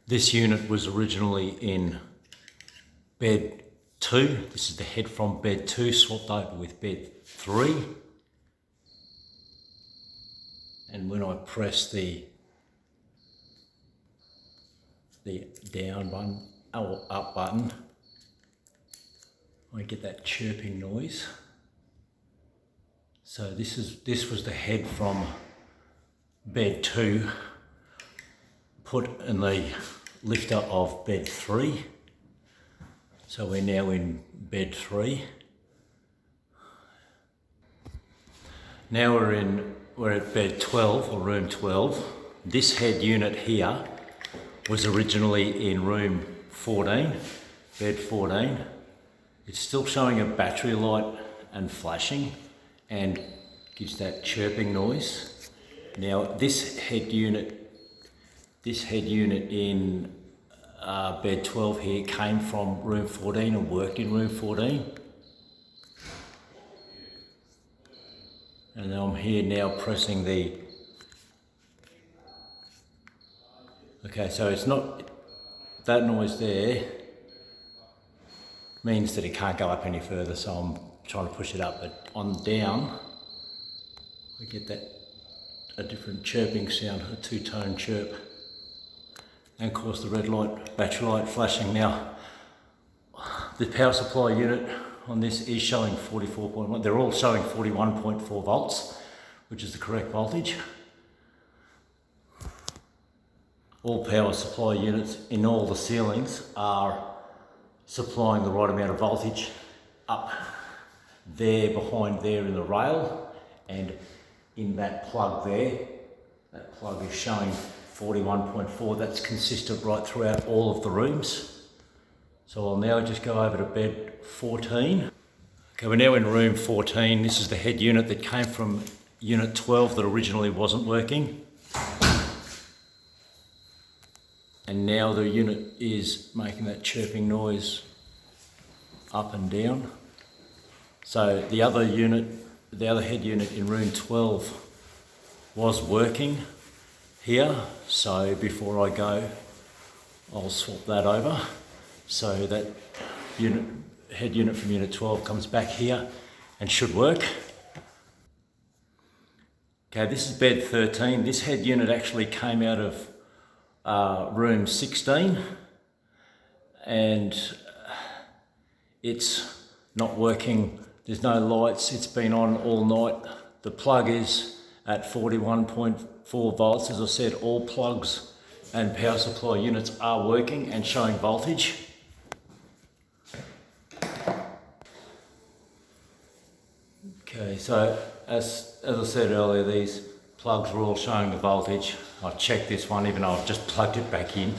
This unit was originally in bed 2. This is the head from bed 2, swapped over with bed 3. And when I press the down button or up button, I get that chirping noise. So this was the head from bed 2 put in the lifter of bed 3. So we're now in bed 3. Now we're at bed 12 or room 12. This head unit here was originally in room 14, bed 14. It's still showing a battery light and flashing and gives that chirping noise. Now this head unit in bed 12 here came from room 14 and worked in room 14. And I'm here now pressing the... Okay, so it's not... That noise there means that it can't go up any further, so I'm trying to push it up. But on down, I get a different chirping sound, a two-tone chirp. And of course the red light, battery light flashing. Now, the power supply unit on this is showing 44.1. They're all showing 41.4 volts, which is the correct voltage. All power supply units in all the ceilings are supplying the right amount of voltage up there, behind there in the rail, and in that plug there. That plug is showing 41.4. That's consistent right throughout all of the rooms. So I'll now just go over to bed 14. Okay, we're now in room 14. This is the head unit that came from unit 12 that originally wasn't working. And now the unit is making that chirping noise up and down. So the other head unit in room 12 was working here. So before I go, I'll swap that over. So that head unit from unit 12 comes back here and should work. Okay, this is bed 13. This head unit actually came out of room 16, and it's not working. There's no lights. It's been on all night. The plug is at 41.4 volts. As I said, all plugs and power supply units are working and showing voltage. Okay, so as I said earlier, these plugs were all showing the voltage. I checked this one even though I've just plugged it back in.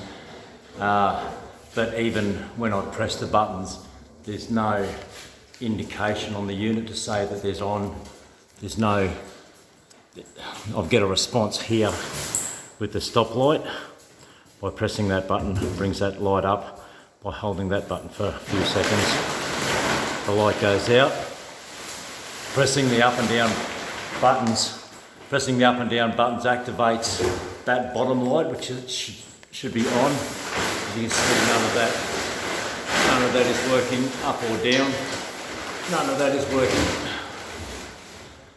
But even when I press the buttons, there's no indication on the unit to say that there's on. There's no... I've got a response here with the stop light. By pressing that button, it brings that light up. By holding that button for a few seconds, the light goes out. Pressing the up and down buttons activates that bottom light, which should be on. As you can see, none of that is working up or down. None of that is working.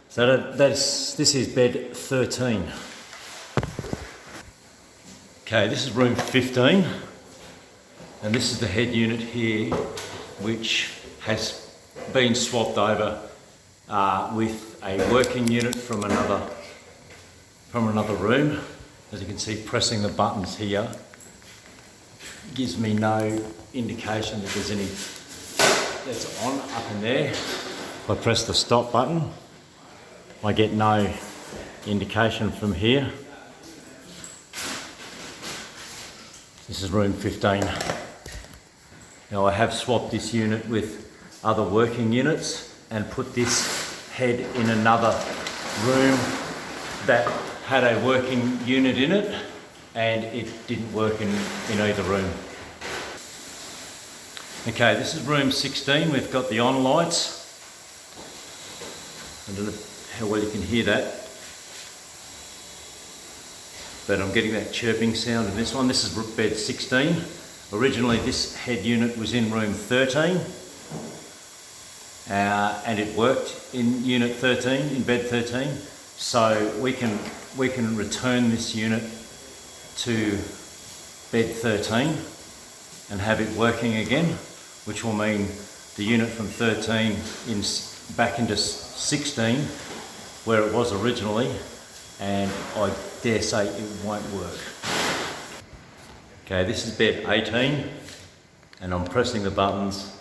So this is bed 13. Okay, this is room 15, and this is the head unit here, which has been swapped over with a working unit from another room. As you can see, pressing the buttons here gives me no indication that there's any that's on up in there. If I press the stop button, I get no indication from here. This is room 15. Now I have swapped this unit with other working units and put this head in another room that had a working unit in it, and it didn't work in either room. Okay, this is room 16. We've got the on lights. I don't know how well you can hear that. but I'm getting that chirping sound in this one. This is bed 16. Originally this head unit was in room 13, and it worked in unit 13, in bed 13. So we can return this unit to bed 13 and have it working again, which will mean the unit from 13 back into 16 where it was originally, and I dare say it won't work. Okay, this is bed 18 and I'm pressing the buttons.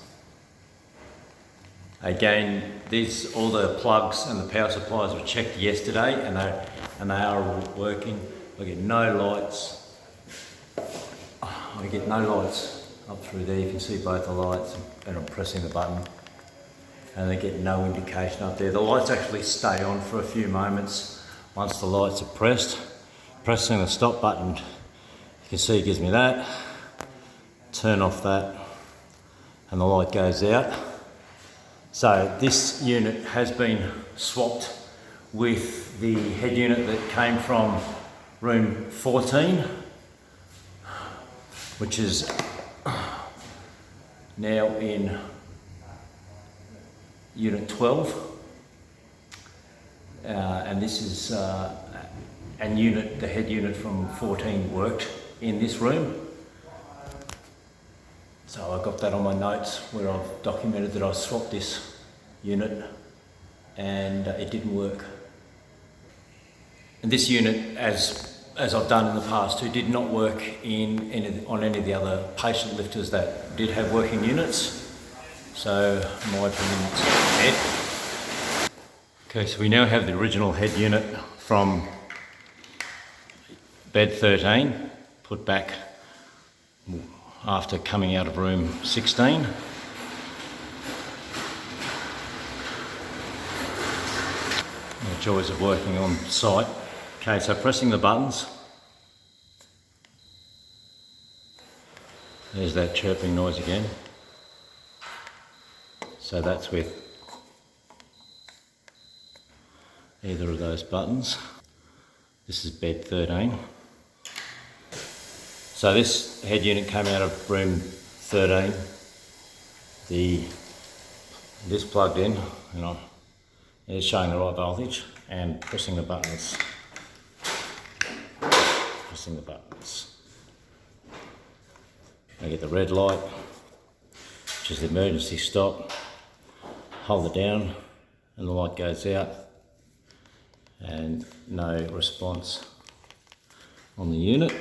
Again, all the plugs and the power supplies were checked yesterday and they are working. I get no lights. I get no lights up through there. You can see both the lights, and I'm pressing the button and they get no indication up there. The lights actually stay on for a few moments once the lights are pressed. Pressing the stop button, you can see it gives me that. Turn off that and the light goes out. So this unit has been swapped with the head unit that came from room 14, which is now in unit 12, and this is the head unit from 14 worked in this room. So I got that on my notes where I've documented that I swapped this unit and it didn't work. And this unit, as I've done in the past too, did not work on any of the other patient lifters that did have working units. So in my opinion, it's dead. Okay, so we now have the original head unit from bed 13 put back after coming out of room 16. The joys of working on site. Okay, so pressing the buttons. There's that chirping noise again. So that's with either of those buttons. This is bed 13. So this head unit came out of room 13. This plugged in, and it's showing the right voltage, and pressing the buttons. Pressing the buttons. I get the red light, which is the emergency stop. Hold it down, and the light goes out, and no response on the unit.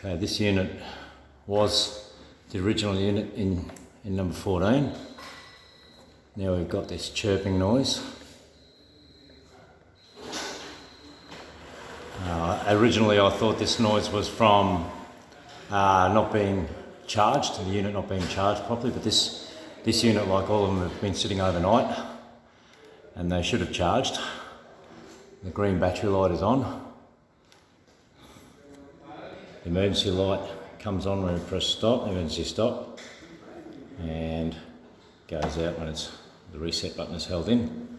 Okay, this unit was the original unit in number 14. Now we've got this chirping noise. Originally I thought this noise was from not being charged, the unit not being charged properly, but this unit, like all of them, have been sitting overnight and they should have charged. The green battery light is on. The emergency light comes on when we press stop, emergency stop, and goes out when the reset button is held in.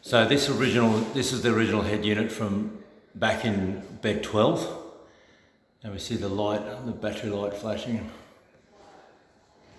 So this is the original head unit from back in bed 12. And we see the light, the battery light flashing.